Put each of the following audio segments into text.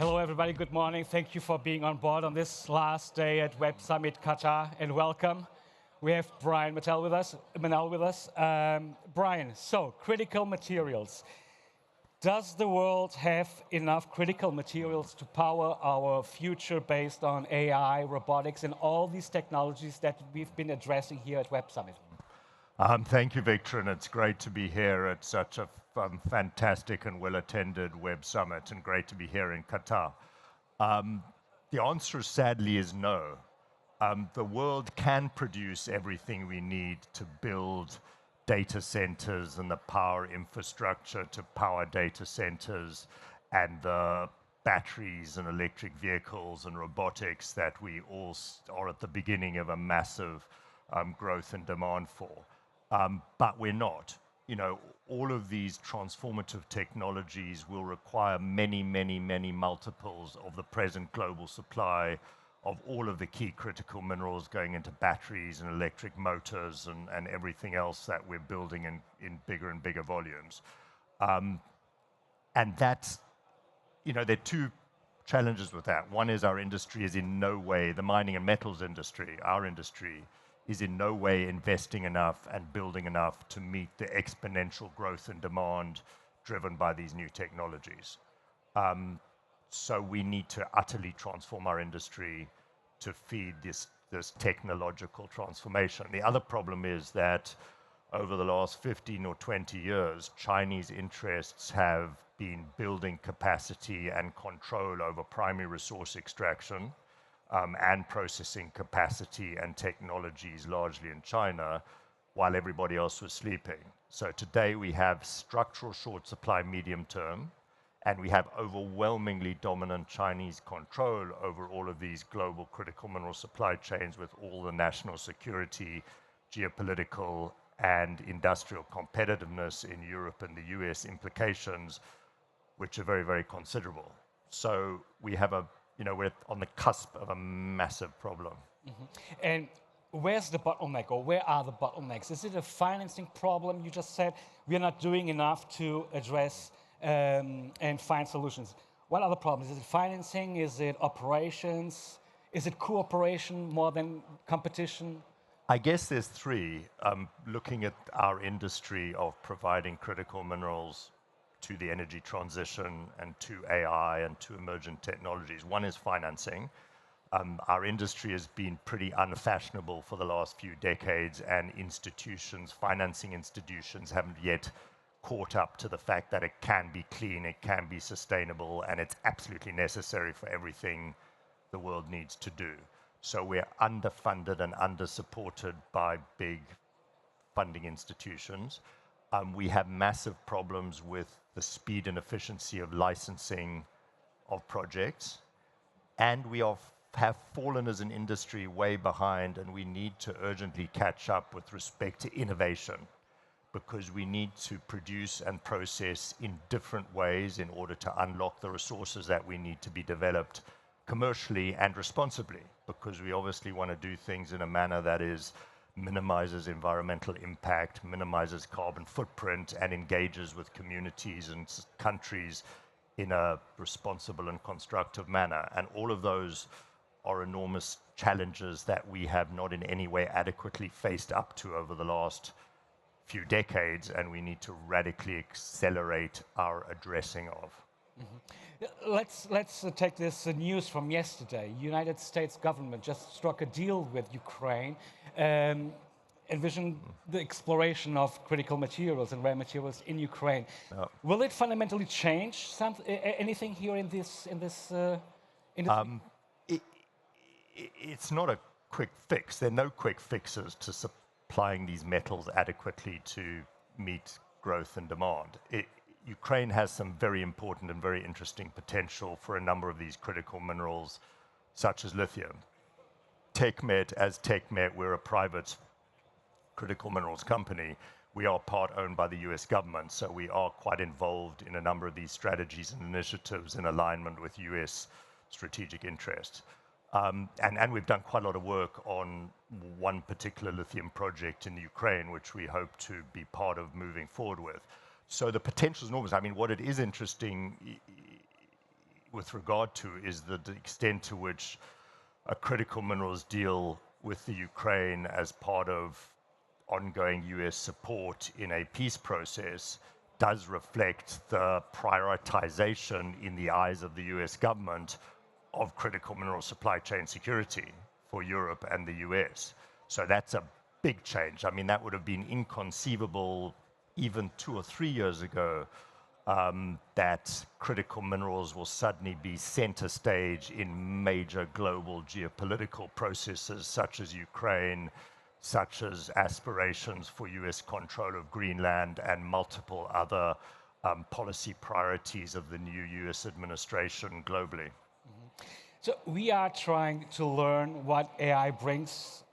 Hello, everybody. Good morning. Thank you for being on board on this last day at Web Summit Qatar, and welcome. We have Brian Menell with us. Brian, so critical materials. Does the world have enough critical materials to power our future based on AI, robotics, and all these technologies that we've been addressing here at Web Summit? Thank you, Victor, and it's great to be here at such a fantastic and well-attended Web Summit, and great to be here in Qatar. The answer, sadly, is no. The world can produce everything we need to build data centers and the power infrastructure to power data centers and the batteries and electric vehicles and robotics that we all are at the beginning of a massive growth and demand for. But we're not. You know, all of these transformative technologies will require many, many, many multiples of the present global supply of all of the key critical minerals going into batteries and electric motors and everything else that we're building in bigger and bigger volumes. And that's, you know, there are two challenges with that. One is our industry is in no way, the mining and metals industry, our industry, is in no way investing enough and building enough to meet the exponential growth and demand driven by these new technologies. So we need to utterly transform our industry to feed this technological transformation. The other problem is that over the last 15 or 20 years, Chinese interests have been building capacity and control over primary resource extraction and processing capacity and technologies largely in China, while everybody else was sleeping. So today we have structural short supply medium term, and we have overwhelmingly dominant Chinese control over all of these global critical mineral supply chains with all the national security, geopolitical, and industrial competitiveness in Europe and the US implications, which are very, very considerable. So we have we're on the cusp of a massive problem. Mm-hmm. And where's the bottleneck, or where are the bottlenecks? Is it a financing problem? You just said we're not doing enough to address and find solutions. What are the problems? Is it financing? Is it operations? Is it cooperation more than competition? I guess there's three. Looking at our industry of providing critical minerals to the energy transition and to AI and to emergent technologies. One is financing. Our industry has been pretty unfashionable for the last few decades, and financing institutions haven't yet caught up to the fact that it can be clean, it can be sustainable, and it's absolutely necessary for everything the world needs to do. So we're underfunded and undersupported by big funding institutions. We have massive problems with the speed and efficiency of licensing of projects, and we have fallen as an industry way behind, and we need to urgently catch up with respect to innovation, because we need to produce and process in different ways in order to unlock the resources that we need to be developed commercially and responsibly, because we obviously want to do things in a manner that minimizes environmental impact, minimizes carbon footprint, and engages with communities and countries in a responsible and constructive manner. And all of those are enormous challenges that we have not in any way adequately faced up to over the last few decades, and we need to radically accelerate our addressing of. Mm-hmm. Let's take this news from yesterday. United States government just struck a deal with Ukraine, envision the exploration of critical materials and rare materials in Ukraine. Will it fundamentally change anything here in this industry? It's not a quick fix. There are no quick fixes to supplying these metals adequately to meet growth and demand. Ukraine has some very important and very interesting potential for a number of these critical minerals, such as lithium. TechMet, we're a private critical minerals company. We are part owned by the US government, so we are quite involved in a number of these strategies and initiatives in alignment with US strategic interests. And we've done quite a lot of work on one particular lithium project in Ukraine, which we hope to be part of moving forward with. So the potential is enormous. I mean, what it is interesting with regard to is the extent to which a critical minerals deal with the Ukraine as part of ongoing US support in a peace process does reflect the prioritization in the eyes of the US government of critical mineral supply chain security for Europe and the US. So that's a big change. I mean, that would have been inconceivable even 2 or 3 years ago, that critical minerals will suddenly be center stage in major global geopolitical processes such as Ukraine, such as aspirations for US control of Greenland and multiple other policy priorities of the new US administration globally. So we are trying to learn what AI brings.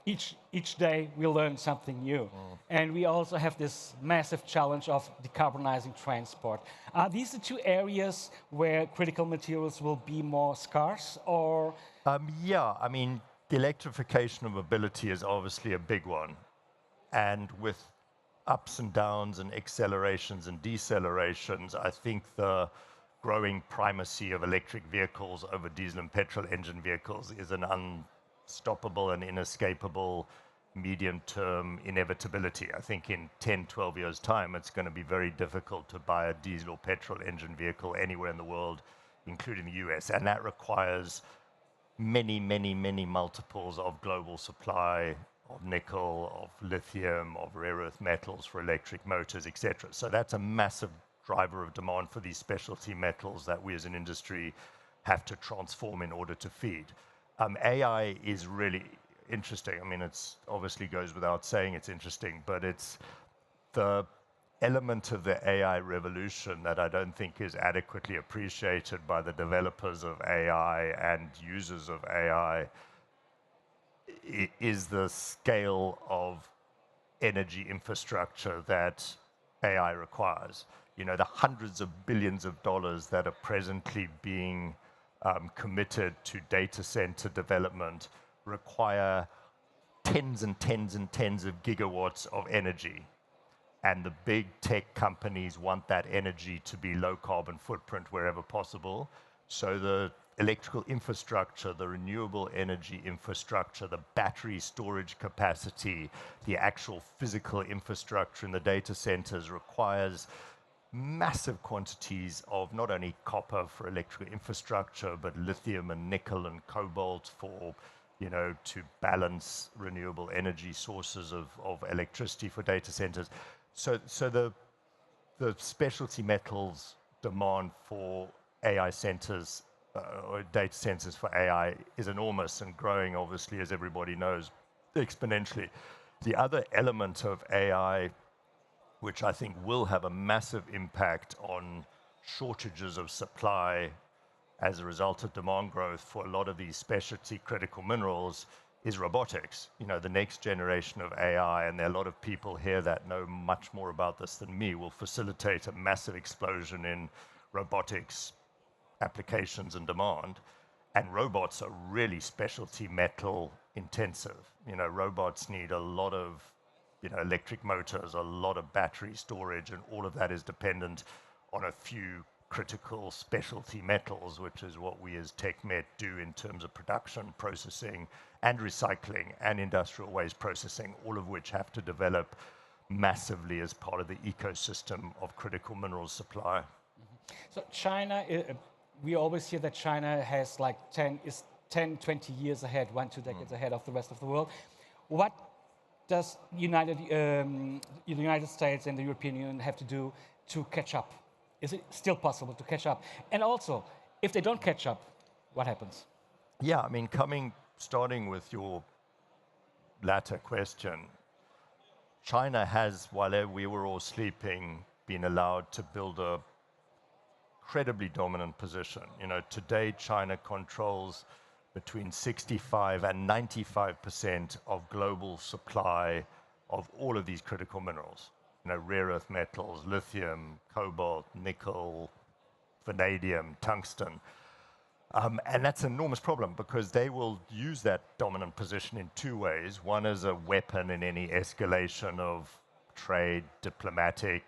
Each day we learn something new. And we also have this massive challenge of decarbonizing transport. Are these the two areas where critical materials will be more scarce, or? Yeah, I mean, the electrification of mobility is obviously a big one. And with ups and downs and accelerations and decelerations, I think the growing primacy of electric vehicles over diesel and petrol engine vehicles is an unstoppable and inescapable medium-term inevitability. I think in 10, 12 years' time, it's going to be very difficult to buy a diesel or petrol engine vehicle anywhere in the world, including the US. And that requires many, many, many multiples of global supply of nickel, of lithium, of rare earth metals for electric motors, etc. So that's a massive driver of demand for these specialty metals that we as an industry have to transform in order to feed. AI is really interesting. I mean, it's obviously goes without saying it's interesting, but it's the element of the AI revolution that I don't think is adequately appreciated by the developers of AI and users of AI is the scale of energy infrastructure that AI requires. You know, the hundreds of billions of dollars that are presently being committed to data center development require tens and tens and tens of gigawatts of energy. And the big tech companies want that energy to be low carbon footprint wherever possible. So the electrical infrastructure, the renewable energy infrastructure, the battery storage capacity, the actual physical infrastructure in the data centers requires massive quantities of not only copper for electrical infrastructure, but lithium and nickel and cobalt for, you know, to balance renewable energy sources of electricity for data centers. So the specialty metals demand for AI centers or data centers for AI is enormous and growing, obviously, as everybody knows, exponentially. The other element of AI, which I think will have a massive impact on shortages of supply as a result of demand growth for a lot of these specialty critical minerals, is robotics. You know, the next generation of AI, and there are a lot of people here that know much more about this than me, will facilitate a massive explosion in robotics applications and demand. And robots are really specialty metal intensive. You know, robots need a lot of, you know, electric motors, a lot of battery storage, and all of that is dependent on a few critical specialty metals, which is what we as TechMet do in terms of production, processing, and recycling, and industrial waste processing, all of which have to develop massively as part of the ecosystem of critical minerals supply. So China, we always hear that China has like 10, 20 years ahead, 1, 2 decades ahead of the rest of the world. What does the United States and the European Union have to do to catch up? Is it still possible to catch up? And also, if they don't catch up, what happens? Yeah, I mean, starting with your latter question, China has, while we were all sleeping, been allowed to build a incredibly dominant position. You know, today China controls between 65 and 95% of global supply of all of these critical minerals. You know, rare earth metals, lithium, cobalt, nickel, vanadium, tungsten. And that's an enormous problem because they will use that dominant position in two ways. One is a weapon in any escalation of trade, diplomatic,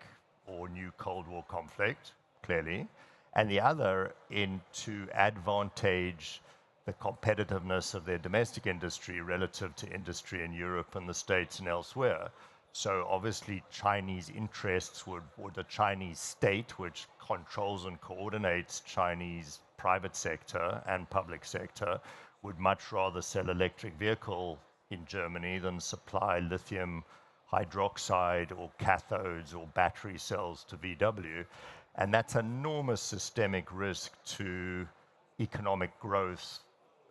or new Cold War conflict, clearly. and the other in to advantage the competitiveness of their domestic industry relative to industry in Europe and the States and elsewhere. So obviously Chinese interests would, or the Chinese state, which controls and coordinates Chinese private sector and public sector, would much rather sell electric vehicle in Germany than supply lithium hydroxide or cathodes or battery cells to VW. And that's enormous systemic risk to economic growth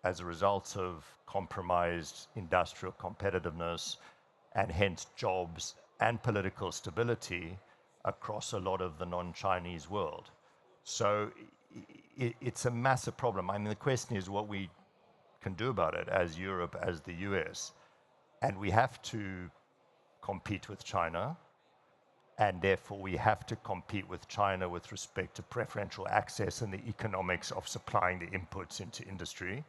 as a result of compromised industrial competitiveness and hence jobs and political stability across a lot of the non-Chinese world. So it's a massive problem. I mean, the question is what we can do about it as Europe, as the US. And we have to compete with China, and therefore we have to compete with China with respect to preferential access and the economics of supplying the inputs into industry,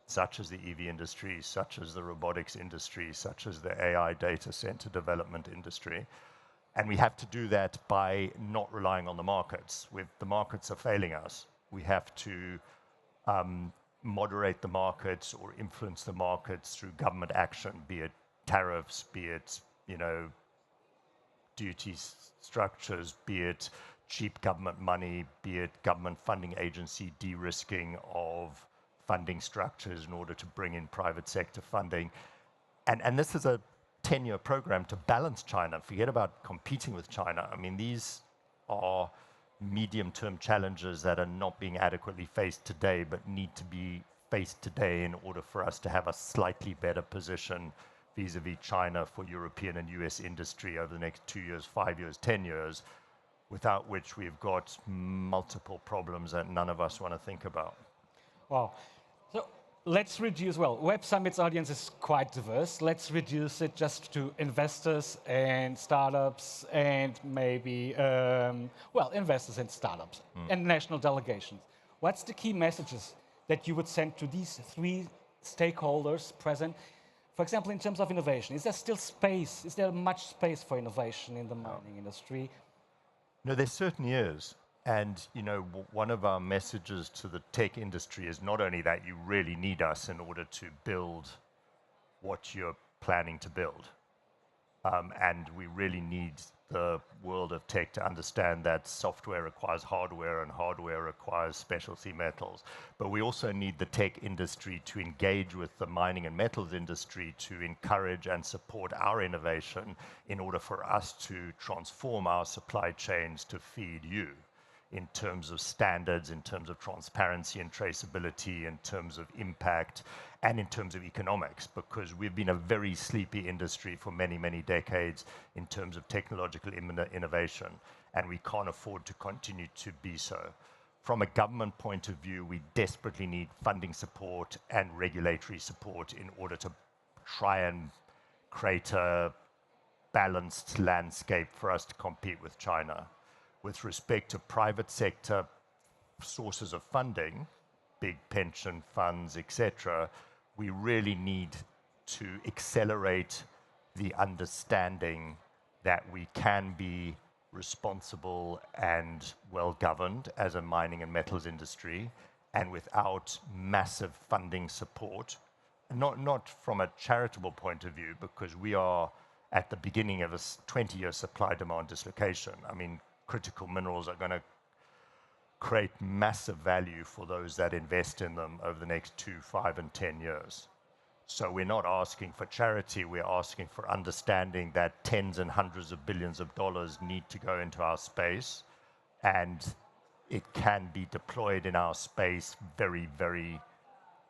such as the EV industry, such as the robotics industry, such as the AI data center development industry. And we have to do that by not relying on the markets. The markets are failing us. We have to moderate the markets or influence the markets through government action, be it tariffs, be it, duty structures, be it cheap government money, be it government funding agency de-risking of funding structures in order to bring in private sector funding. And this is a 10-year program to balance China. Forget about competing with China. I mean, these are medium-term challenges that are not being adequately faced today, but need to be faced today in order for us to have a slightly better position vis-a-vis China for European and US industry over the next 2 years, 5 years, 10 years, without which we've got multiple problems that none of us want to think about. Wow. So let's reduce, well, Web Summit's audience is quite diverse. Let's reduce it just to investors and startups and maybe, investors and startups and national delegations. What's the key messages that you would send to these three stakeholders present? For example, in terms of innovation, is there still space? Is there much space for innovation in the mining industry? No, there certainly is. And, one of our messages to the tech industry is not only that you really need us in order to build what you're planning to build. And we really need the world of tech to understand that software requires hardware and hardware requires specialty metals. But we also need the tech industry to engage with the mining and metals industry to encourage and support our innovation in order for us to transform our supply chains to feed you in terms of standards, in terms of transparency and traceability, in terms of impact, and in terms of economics, because we've been a very sleepy industry for many, many decades in terms of technological innovation, and we can't afford to continue to be so. From a government point of view, we desperately need funding support and regulatory support in order to try and create a balanced landscape for us to compete with China. With respect to private sector sources of funding, big pension funds, etc., we really need to accelerate the understanding that we can be responsible and well-governed as a mining and metals industry, and without massive funding support, not from a charitable point of view, because we are at the beginning of a 20-year supply-demand dislocation. I mean, critical minerals are going to create massive value for those that invest in them over the next 2, 5, and 10 years. So we're not asking for charity, we're asking for understanding that tens and hundreds of billions of dollars need to go into our space, and it can be deployed in our space very, very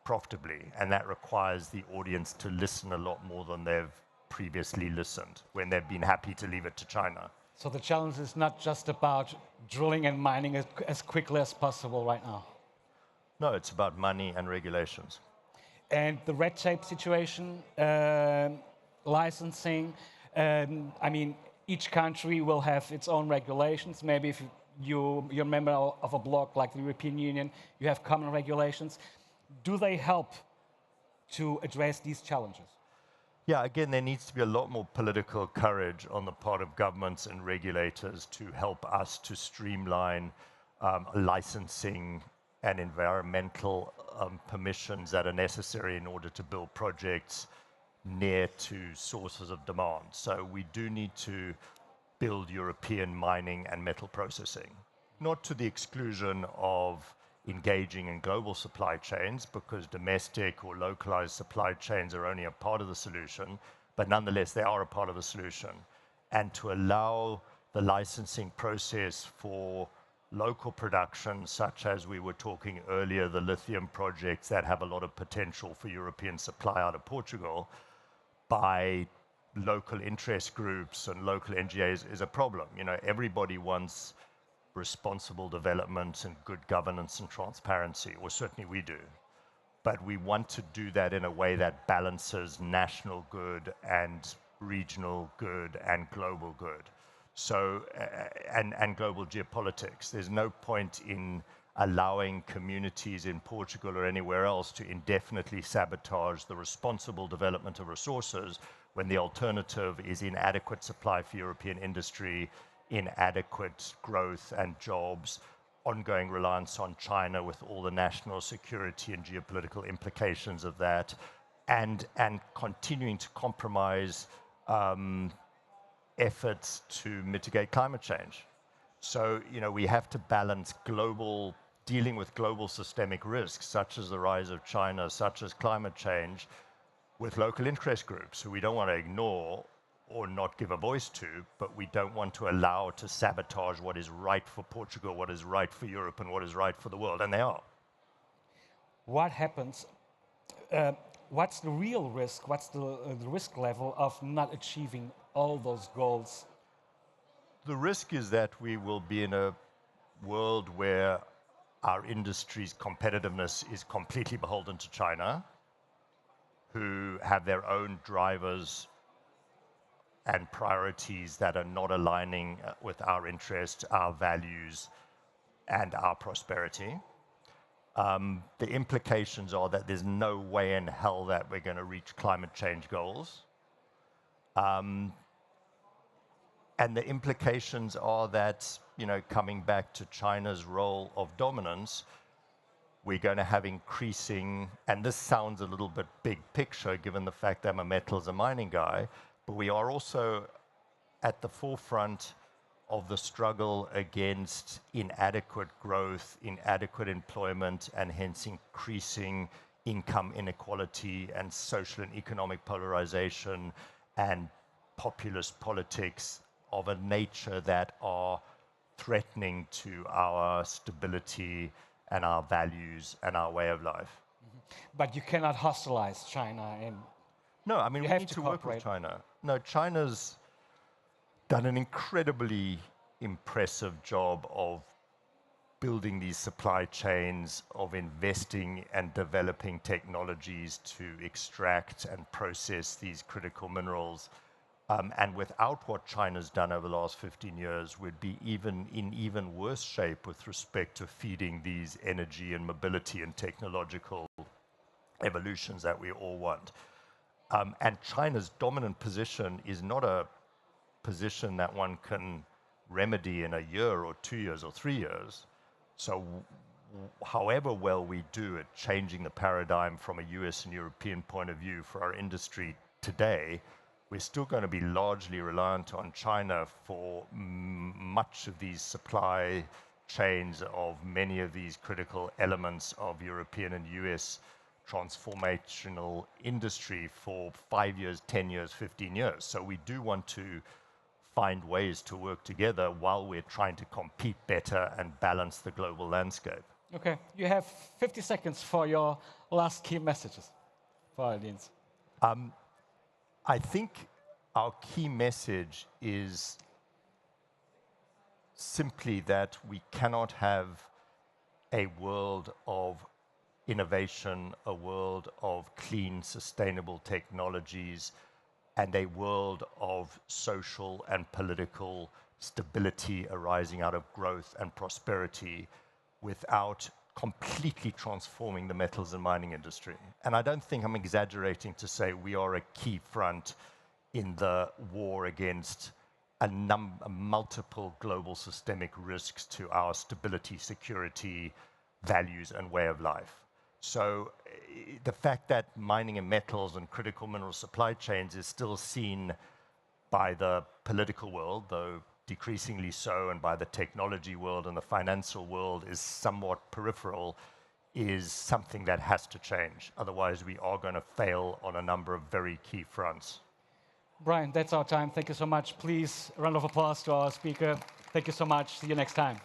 profitably. And that requires the audience to listen a lot more than they've previously listened when they've been happy to leave it to China. So the challenge is not just about drilling and mining as quickly as possible right now. No, it's about money and regulations. And the red tape situation, licensing, I mean, each country will have its own regulations. Maybe if you're a member of a bloc like the European Union, you have common regulations. Do they help to address these challenges? Yeah, again, there needs to be a lot more political courage on the part of governments and regulators to help us to streamline licensing and environmental permissions that are necessary in order to build projects near to sources of demand. So we do need to build European mining and metal processing, not to the exclusion of engaging in global supply chains, because domestic or localized supply chains are only a part of the solution, but nonetheless, they are a part of the solution. And to allow the licensing process for local production, such as we were talking earlier, the lithium projects that have a lot of potential for European supply out of Portugal, by local interest groups and local NGOs is a problem. You know, everybody wants responsible development and good governance and transparency, or certainly we do. But we want to do that in a way that balances national good and regional good and global good. So, and global geopolitics. There's no point in allowing communities in Portugal or anywhere else to indefinitely sabotage the responsible development of resources when the alternative is inadequate supply for European industry, inadequate growth and jobs, ongoing reliance on China with all the national security and geopolitical implications of that, and continuing to compromise efforts to mitigate climate change. So, you know, we have to balance dealing with global systemic risks, such as the rise of China, such as climate change, with local interest groups who we don't want to ignore or not give a voice to, but we don't want to allow to sabotage what is right for Portugal, what is right for Europe, and what is right for the world, and they are. What happens? What's the real risk? What's the risk level of not achieving all those goals? The risk is that we will be in a world where our industry's competitiveness is completely beholden to China, who have their own drivers and priorities that are not aligning with our interests, our values, and our prosperity. The implications are that there's no way in hell that we're going to reach climate change goals. And the implications are that, you know, coming back to China's role of dominance, we're going to have increasing, and this sounds a little bit big picture given the fact that I'm a metals and mining guy, but we are also at the forefront of the struggle against inadequate growth, inadequate employment, and hence increasing income inequality and social and economic polarization and populist politics of a nature that are threatening to our stability and our values and our way of life. But you cannot hostilize China, and no, I mean, we need to work with China. No, China's done an incredibly impressive job of building these supply chains, of investing and developing technologies to extract and process these critical minerals. And without what China's done over the last 15 years, we'd be in even worse shape with respect to feeding these energy and mobility and technological evolutions that we all want. And China's dominant position is not a position that one can remedy in a year or 2 years or 3 years. So however well we do at changing the paradigm from a US and European point of view for our industry today, we're still going to be largely reliant on China for much of these supply chains of many of these critical elements of European and US transformational industry for 5 years, 10 years, 15 years. So we do want to find ways to work together while we're trying to compete better and balance the global landscape. Okay, you have 50 seconds for your last key messages for our audience. I think our key message is simply that we cannot have a world of innovation, a world of clean, sustainable technologies, and a world of social and political stability arising out of growth and prosperity without completely transforming the metals and mining industry. And I don't think I'm exaggerating to say we are a key front in the war against multiple global systemic risks to our stability, security, values, and way of life. So the fact that mining and metals and critical mineral supply chains is still seen by the political world, though decreasingly so, and by the technology world and the financial world is somewhat peripheral, is something that has to change. Otherwise, we are going to fail on a number of very key fronts. Brian, that's our time. Thank you so much. Please, a round of applause to our speaker. Thank you so much. See you next time.